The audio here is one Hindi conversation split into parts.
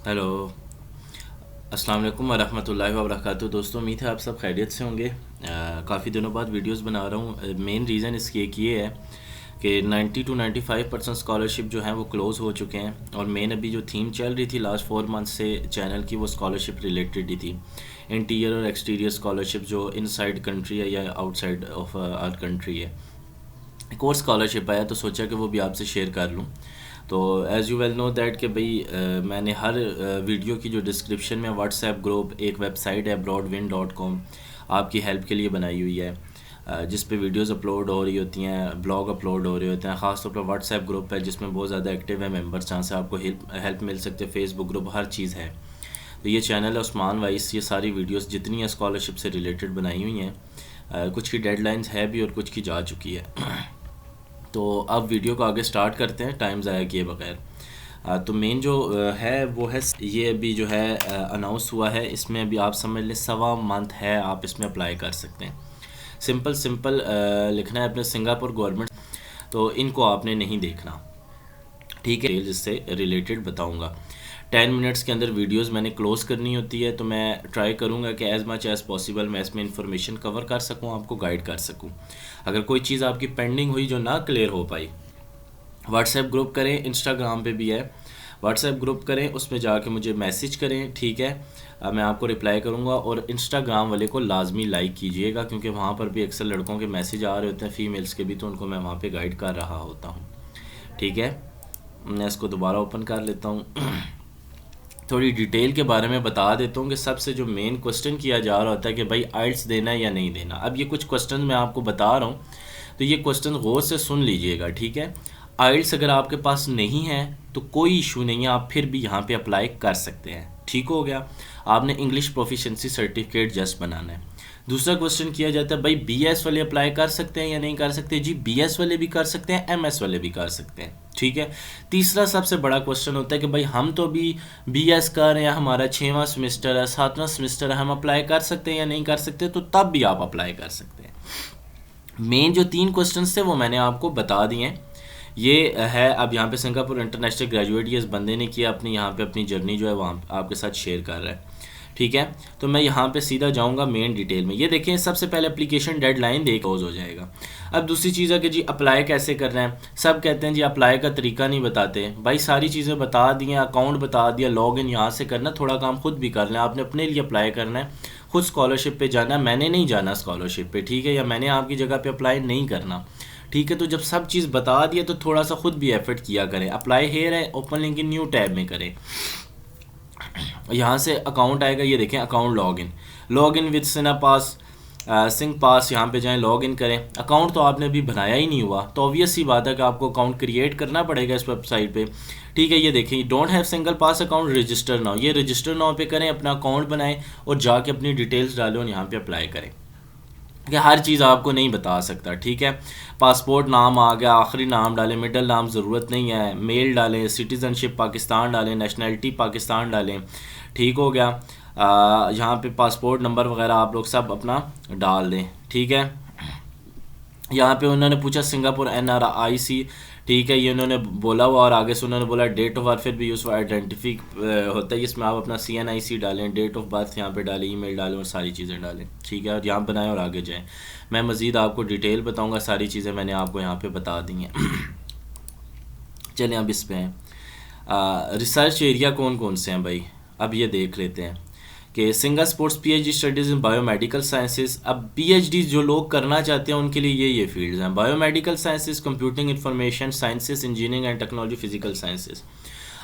हेलो। अस्सलाम वालेकुम वरहमतुल्लाहि वबरकातुहू। दोस्तों, उम्मीद है आप सब खैरियत से होंगे। काफ़ी दिनों बाद वीडियोस बना रहा हूँ। मेन रीज़न इसकी एक ये है कि 90 to 95% स्कॉलरशिप जो है वो क्लोज़ हो चुके हैं, और मेन अभी जो थीम चल रही थी लास्ट 4 मंथ से चैनल की, वो स्कॉलरशिप रिलेटेड ही थी। इंटीरियर और एक्सटीरियर स्कॉलरशिप जो इनसाइड कंट्री है या आउटसाइड ऑफ आवर कंट्री है। एक और स्कॉलरशिप आया तो सोचा कि वो भी आपसे शेयर कर लूँ। तो as you well know that कि भाई मैंने हर वीडियो की जो डिस्क्रिप्शन में व्हाट्सएप ग्रुप, एक वेबसाइट है broadwin.com, आपकी हेल्प के लिए बनाई हुई है, जिस पे वीडियोस अपलोड हो रही होती हैं, ब्लॉग अपलोड हो रहे होते हैं। ख़ासतौर पर व्हाट्सएप ग्रुप है जिसमें बहुत ज़्यादा एक्टिव है मेंबर्स, जहाँ से आपको हेल्प मिल सकते हैं। फेसबुक ग्रुप, हर चीज़ है। तो ये चैनल है उस्मान वाइस। ये सारी वीडियोस जितनी हैं स्कॉलरशिप से रिलेटेड बनाई हुई हैं। कुछ की डेडलाइंस है भी और कुछ की जा चुकी है। तो अब वीडियो को आगे स्टार्ट करते हैं टाइम ज़ाया किए बगैर। तो मेन जो है वो है, ये अभी जो है अनाउंस हुआ है। इसमें अभी आप समझ लें 1.25 मंथ है, आप इसमें अप्लाई कर सकते हैं। सिंपल सिंपल लिखना है अपने सिंगापुर गवर्नमेंट। तो इनको आपने नहीं देखना, ठीक है। जिससे रिलेटेड बताऊंगा। 10 मिनट्स के अंदर वीडियोस मैंने क्लोज़ करनी होती है, तो मैं ट्राई करूंगा कि एज़ मच एज़ पॉसिबल मैं इसमें इंफॉर्मेशन कवर कर सकूं, आपको गाइड कर सकूं। अगर कोई चीज़ आपकी पेंडिंग हुई जो ना क्लियर हो पाई, व्हाट्सएप ग्रुप करें, इंस्टाग्राम पे भी है, व्हाट्सएप ग्रुप करें, उसमें जाके मुझे मैसेज करें, ठीक है। मैं आपको रिप्लाई करूँगा। और इंस्टाग्राम वाले को लाजमी लाइक कीजिएगा, क्योंकि वहाँ पर भी अक्सर लड़कों के मैसेज आ रहे होते हैं, फ़ीमेल्स के भी, तो उनको मैं वहाँ पे गाइड कर रहा होता हूँ, ठीक है। मैं इसको दोबारा ओपन कर लेता हूँ। थोड़ी डिटेल के बारे में बता देता हूँ कि सबसे जो मेन क्वेश्चन किया जा रहा होता है कि भाई आइल्स देना है या नहीं देना। अब ये कुछ क्वेश्चन मैं आपको बता रहा हूँ, तो ये क्वेश्चन गौर से सुन लीजिएगा, ठीक है। आइल्स अगर आपके पास नहीं है तो कोई इशू नहीं है, आप फिर भी यहाँ पे अप्लाई कर सकते हैं, ठीक हो गया। आपने इंग्लिश प्रोफिशिएंसी सर्टिफिकेट जस्ट बनाना है। दूसरा क्वेश्चन किया जाता है, भाई बीएस वाले अप्लाई कर सकते हैं या नहीं कर सकते। जी, बीएस वाले भी कर सकते हैं, एमएस वाले भी कर सकते हैं, ठीक है। तीसरा सबसे बड़ा क्वेश्चन होता है कि भाई हम तो भी बीएस कर रहे हैं, हमारा 6वां सेमेस्टर है, 7वां सेमेस्टर है, हम अप्लाई कर सकते हैं या नहीं कर सकते। तो तब भी आप अप्लाई कर सकते हैं। मेन जो 3 क्वेश्चन थे वो मैंने आपको बता दिए हैं। ये है अब यहाँ पे सिंगापुर इंटरनेशनल ग्रेजुएट, ये इस बंदे ने किया अपनी, यहाँ पे अपनी जर्नी जो है वहाँ आपके साथ शेयर कर रहा है, ठीक है। तो मैं यहाँ पे सीधा जाऊँगा मेन डिटेल में। ये देखें, सबसे पहले एप्लीकेशन डेडलाइन दे क्लोज हो जाएगा। अब दूसरी चीज़ है कि जी अप्लाई कैसे करना है। सब कहते हैं जी अप्लाई का तरीका नहीं बताते। भाई सारी चीज़ें बता दी हैं, अकाउंट बता दिया, लॉग इन यहाँ से करना, थोड़ा काम खुद भी कर लें। आपने अपने लिए अप्लाई करना है, खुद स्कॉलरशिप पे जाना है। मैंने नहीं जाना स्कॉलरशिप पे, ठीक है, या मैंने आपकी जगह पे अप्लाई नहीं करना, ठीक है। तो जब सब चीज़ बता दिए तो थोड़ा सा खुद भी एफर्ट किया करें। अप्लाई हेयर है, open link in new tab में करें। यहाँ से अकाउंट आएगा, ये देखें अकाउंट लॉग इन विद सिना पास, सिंह पास, यहाँ पे जाएं, लॉग इन करें। अकाउंट तो आपने अभी बनाया ही नहीं हुआ, तो ऑब्वियस सी बात है कि आपको अकाउंट क्रिएट करना पड़ेगा इस वेबसाइट पे, ठीक है। ये देखें, don't have single pass account, register now, ये रजिस्टर नाउ पे करें, अपना अकाउंट बनाएं और जाके अपनी डिटेल्स डालें और यहाँ पे अप्लाई करें। कि हर चीज़ आपको नहीं बता सकता, ठीक है। पासपोर्ट नाम आ गया, आखिरी नाम डालें, मिडिल नाम ज़रूरत नहीं है, मेल डालें, सिटीज़नशिप पाकिस्तान डालें, नेशनैलिटी पाकिस्तान डालें, ठीक हो गया। यहाँ पे पासपोर्ट नंबर वगैरह आप लोग सब अपना डाल दें, ठीक है। यहाँ पे उन्होंने पूछा सिंगापुर NRIC, ठीक है, ये उन्होंने बोला हुआ, और आगे से उन्होंने बोला डेट ऑफ बर्थ फिर भी यूज़ फॉर आइडेंटिफी होता है, इसमें आप अपना CNIC डालें, डेट ऑफ बर्थ यहाँ पे डालें, ईमेल डालें और सारी चीज़ें डालें, ठीक है, और यहाँ बनाएं और आगे जाएं। मैं मज़ीद आपको डिटेल बताऊँगा, सारी चीज़ें मैंने आपको यहाँ पे बता दी हैं। चलें अब इस पे हैं। रिसर्च एरिया कौन कौन से हैं भाई, अब ये देख लेते हैं कि सिंगल स्पोर्ट्स PhD स्टडीज़ इन बायोमेडिकल साइंसेज। अब PhD जो लोग करना चाहते हैं उनके लिए ये फील्ड्स हैं, biomedical sciences, computing information sciences, engineering and technology, physical sciences.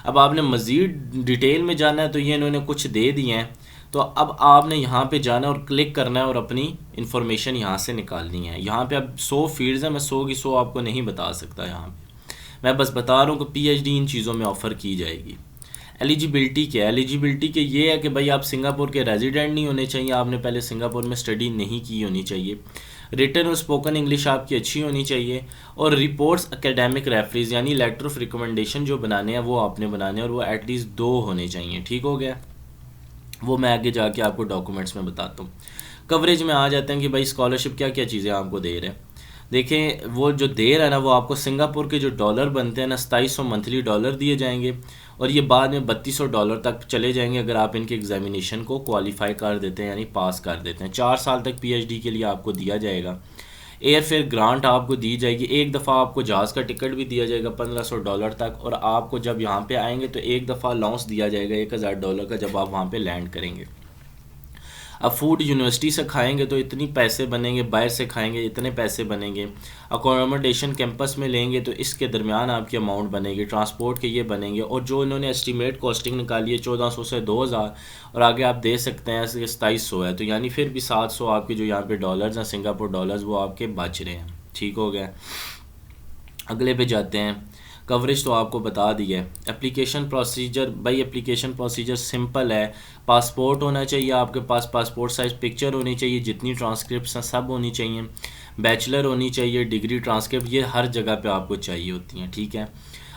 अब आपने मज़ीद डिटेल में जाना है तो ये इन्होंने कुछ दे दिए हैं, तो अब आपने यहाँ पे जाना है और क्लिक करना है और अपनी इन्फॉर्मेशन यहाँ से निकालनी है। यहाँ पे अब 100 फील्ड्स हैं, मैं 100 की 100 आपको नहीं बता सकता यहाँ पे, मैं बस बता रहा हूँ कि PhD इन चीज़ों में ऑफ़र की जाएगी। एलिजिबिलिटी क्या है, एलिजिबिलिटी के ये है कि भाई आप सिंगापुर के रेजिडेंट नहीं होने चाहिए, आपने पहले सिंगापुर में स्टडी नहीं की होनी चाहिए, रिटन और स्पोकन इंग्लिश आपकी अच्छी होनी चाहिए, और रिपोर्ट्स एकेडमिक रेफरेंस यानी लेटर ऑफ रिकमेंडेशन जो बनाने हैं वो आपने बनाने हैं, और वो एटलीस्ट 2 होने चाहिए, ठीक हो गया। वो मैं आगे जाके आपको डॉक्यूमेंट्स में बताता हूँ। कवरेज में आ जाते हैं कि भाई स्कॉलरशिप क्या क्या चीज़ें आपको दे रहे हैं। देखें, वो जो दे रहा है ना, वो आपको सिंगापुर के जो डॉलर बनते हैं ना, 2700 मंथली डॉलर दिए जाएंगे, और ये बाद में $3200 तक चले जाएंगे अगर आप इनके एग्जामिनेशन को क्वालिफाई कर देते हैं, यानी पास कर देते हैं। 4 साल तक पीएचडी के लिए आपको दिया जाएगा। एयर फेयर ग्रांट आपको दी जाएगी, एक दफ़ा आपको जहाज़ का टिकट भी दिया जाएगा $1500 तक, और आपको जब यहाँ पे आएंगे तो एक दफ़ा अलाउंस दिया जाएगा $1000 का जब आप वहाँ पे लैंड करेंगे। अब फूड यूनिवर्सिटी से खाएंगे तो इतनी पैसे बनेंगे, बाहर से खाएंगे इतने पैसे बनेंगे, अकोमोडेशन कैंपस में लेंगे तो इसके दरमियान आपकी अमाउंट बनेगी, ट्रांसपोर्ट के ये बनेंगे। और जो इन्होंने एस्टीमेट कॉस्टिंग निकाली है 1400 से 2000, और आगे आप दे सकते हैं 2700 है, तो यानी फिर भी 700 आपके जो यहाँ पे डॉलर्स हैं, सिंगापुर डॉलर्स, वो आपके बच रहे हैं। ठीक हो गया, अगले पे जाते हैं। कवरेज तो आपको बता दिया है। एप्लीकेशन प्रोसीजर, भाई एप्लीकेशन प्रोसीजर सिंपल है। पासपोर्ट होना चाहिए आपके पास, पासपोर्ट साइज़ पिक्चर होनी चाहिए, जितनी ट्रांसक्रिप्ट्स हैं सब होनी चाहिए, बैचलर होनी चाहिए, डिग्री, ट्रांसक्रिप्ट ये हर जगह पे आपको चाहिए होती हैं। ठीक है,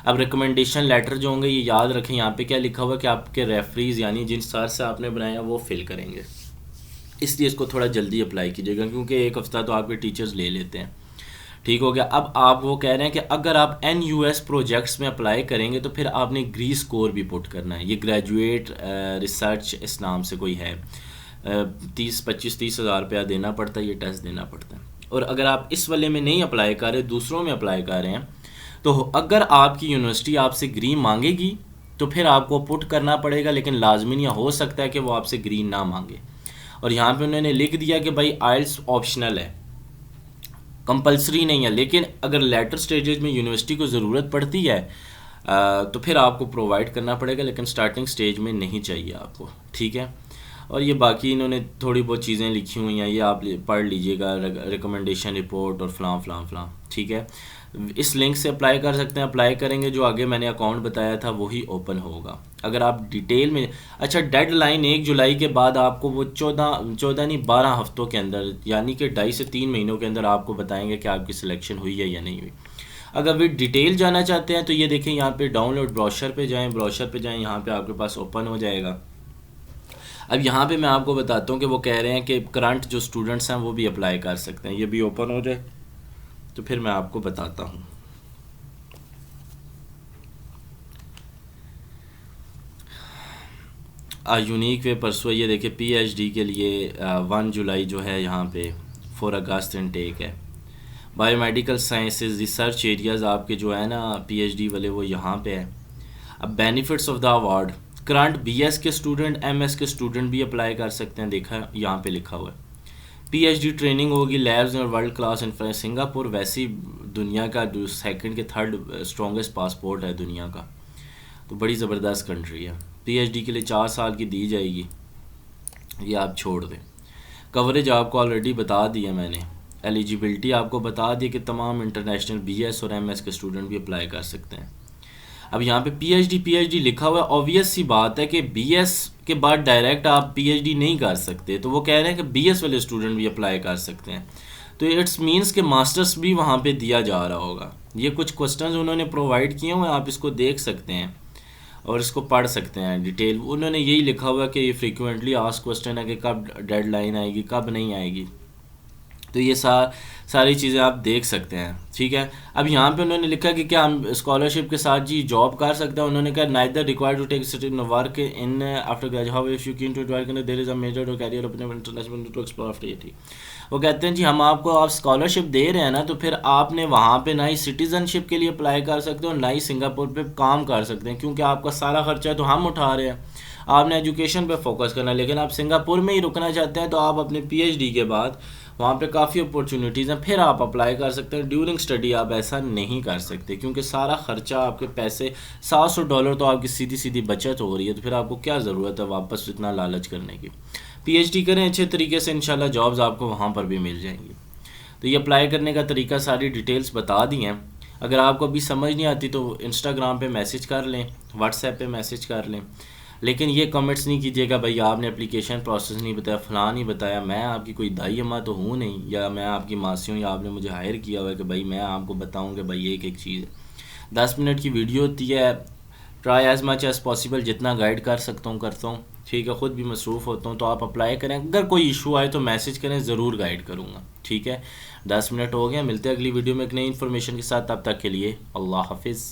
अब रिकमेंडेशन लेटर जो होंगे ये याद रखें, यहाँ पे क्या लिखा हुआ है कि आपके रेफरीज यानी जिन सर से आपने बनाया वो फिल करेंगे, इसलिए इसको थोड़ा जल्दी अप्लाई कीजिएगा क्योंकि एक हफ़्ता तो आपके टीचर्स ले लेते हैं। ठीक हो गया। अब आप वो कह रहे हैं कि अगर आप NUS प्रोजेक्ट्स में अप्लाई करेंगे तो फिर आपने ग्री स्कोर भी पुट करना है। ये ग्रेजुएट रिसर्च इस नाम से कोई है, 30-25-30 हज़ार रुपया देना पड़ता है, ये टेस्ट देना पड़ता है। और अगर आप इस वाले में नहीं अप्लाई कर रहे, दूसरों में अप्लाई कर रहे हैं, तो अगर आपकी यूनिवर्सिटी आपसे ग्रीन मांगेगी तो फिर आपको पुट करना पड़ेगा, लेकिन लाजमी नहीं, हो सकता है कि वो आपसे ग्रीन ना मांगे। और यहाँ पे उन्होंने लिख दिया कि भाई IELTS ऑप्शनल है, कंपलसरी नहीं है, लेकिन अगर लेटर स्टेजेस में यूनिवर्सिटी को ज़रूरत पड़ती है तो फिर आपको प्रोवाइड करना पड़ेगा, लेकिन स्टार्टिंग स्टेज में नहीं चाहिए आपको। ठीक है, और ये बाकी इन्होंने थोड़ी बहुत चीज़ें लिखी हुई हैं, ये आप पढ़ लीजिएगा, रिकमेंडेशन रिपोर्ट और फ़लाँ फ़लाँ फ़लाँ। ठीक है, इस लिंक से अप्लाई कर सकते हैं। अप्लाई करेंगे जो आगे मैंने अकाउंट बताया था वही ओपन होगा। अगर आप डिटेल में, अच्छा डेडलाइन 1 जुलाई के बाद आपको वो 14 नहीं 12 हफ्तों के अंदर, यानी कि 2.5 से 3 महीनों के अंदर आपको बताएंगे कि आपकी सिलेक्शन हुई है या नहीं हुई। अगर वे डिटेल जाना चाहते हैं तो ये देखें, यहाँ पे डाउनलोड ब्रोशर पे जाएं, ब्रोशर पे जाएं, यहाँ पे आपके पास ओपन हो जाएगा। अब यहाँ पे मैं आपको बताता हूँ कि वो कह रहे हैं कि करंट जो स्टूडेंट्स हैं वो भी अप्लाई कर सकते हैं, ये भी ओपन हो जाए तो फिर मैं आपको बताता हूँ। यूनिक वे परसों, ये देखिए PhD के लिए 1 जुलाई जो है यहाँ पे 4 अगस्त इनटेक है। बायोमेडिकल साइंसेज रिसर्च एरियाज़ आपके जो है ना PhD वाले वो यहाँ पे है। अब benefits of the award, current BS के स्टूडेंट, MS के स्टूडेंट भी अप्लाई कर सकते हैं, देखा यहाँ पे लिखा हुआ है। PhD ट्रेनिंग होगी, लैब्स और वर्ल्ड क्लास इंफ्रास्ट्रक्चर। सिंगापुर वैसी दुनिया का जो सेकंड के थर्ड स्ट्रॉन्गेस्ट पासपोर्ट है दुनिया का, तो बड़ी ज़बरदस्त कंट्री है। PhD के लिए 4 साल की दी जाएगी, ये आप छोड़ दें। कवरेज आपको ऑलरेडी बता दिया मैंने। एलिजिबिलिटी आपको बता दी कि तमाम इंटरनेशनल BS और MS के स्टूडेंट भी अप्लाई कर सकते हैं। अब यहाँ पे PhD लिखा हुआ है, ऑब्वियस सी बात है कि BS के बाद डायरेक्ट आप PhD नहीं कर सकते, तो वो कह रहे हैं कि BS वाले स्टूडेंट भी अप्लाई कर सकते हैं, तो इट्स मीन्स कि मास्टर्स भी वहाँ पे दिया जा रहा होगा। ये कुछ क्वेश्चंस उन्होंने प्रोवाइड किए हुए हैं, आप इसको देख सकते हैं और इसको पढ़ सकते हैं डिटेल। उन्होंने यही लिखा हुआ है कि ये फ्रीक्वेंटली आस्क्ड क्वेश्चन है कि कब डेडलाइन आएगी, कब नहीं आएगी, तो ये सारी चीज़ें आप देख सकते हैं। ठीक है, अब यहाँ पे उन्होंने लिखा कि क्या हम स्कॉलरशिप के साथ जी जॉब कर सकते हैं। उन्होंने कहा neither required to take certain work in after graduation, how if you keen to work in there is a major career अपने इंटरनेशनल टू एक्सप्लोर आफ्टर ये। वो कहते हैं जी हम आपको आप स्कॉलरशिप दे रहे हैं ना, तो फिर आपने वहाँ पे ना ही सिटीज़नशिप के लिए अप्लाई कर सकते हो, ना ही सिंगापुर पे काम कर सकते हैं, क्योंकि आपका सारा खर्चा तो हम उठा रहे हैं। आपने एजुकेशन पे फोकस करना है, लेकिन आप सिंगापुर में ही रुकना चाहते हैं तो आप अपने PhD के बाद वहाँ पे काफ़ी अपॉर्चुनिटीज़ हैं, फिर आप अप्लाई कर सकते हैं। ड्यूरिंग स्टडी आप ऐसा नहीं कर सकते, क्योंकि सारा ख़र्चा आपके पैसे $700 तो आपकी सीधी सीधी बचत हो रही है, तो फिर आपको क्या ज़रूरत है वापस इतना लालच करने की। PhD करें अच्छे तरीके से, इंशाल्लाह जॉब्स आपको वहाँ पर भी मिल जाएंगी। तो ये अप्लाई करने का तरीका सारी डिटेल्स बता दी हैं। अगर आपको अभी समझ नहीं आती तो इंस्टाग्राम पे मैसेज कर लें, व्हाट्सएप पे मैसेज कर लें, लेकिन ये कमेंट्स नहीं कीजिएगा भाई आपने एप्लीकेशन प्रोसेस नहीं बताया, फ़लाँ नहीं बताया। मैं आपकी कोई दाई अम्मा तो हूँ नहीं, या मैं आपकी मासी हूँ, या आपने मुझे हायर किया हुआ है कि भाई मैं आपको बताऊँ कि भाई एक चीज़ है। 10 मिनट की वीडियो होती है, try as much as possible जितना गाइड कर सकता हूँ करता हूँ। ठीक है, ख़ुद भी मसरूफ़ होता हूँ, तो आप अप्लाई करें। अगर कोई इशू आए तो मैसेज करें, ज़रूर गाइड करूँगा। ठीक है, 10 मिनट हो गए, मिलते हैं अगली वीडियो में एक नई इन्फॉर्मेशन के साथ। तब तक के लिए अल्लाह हाफिज़।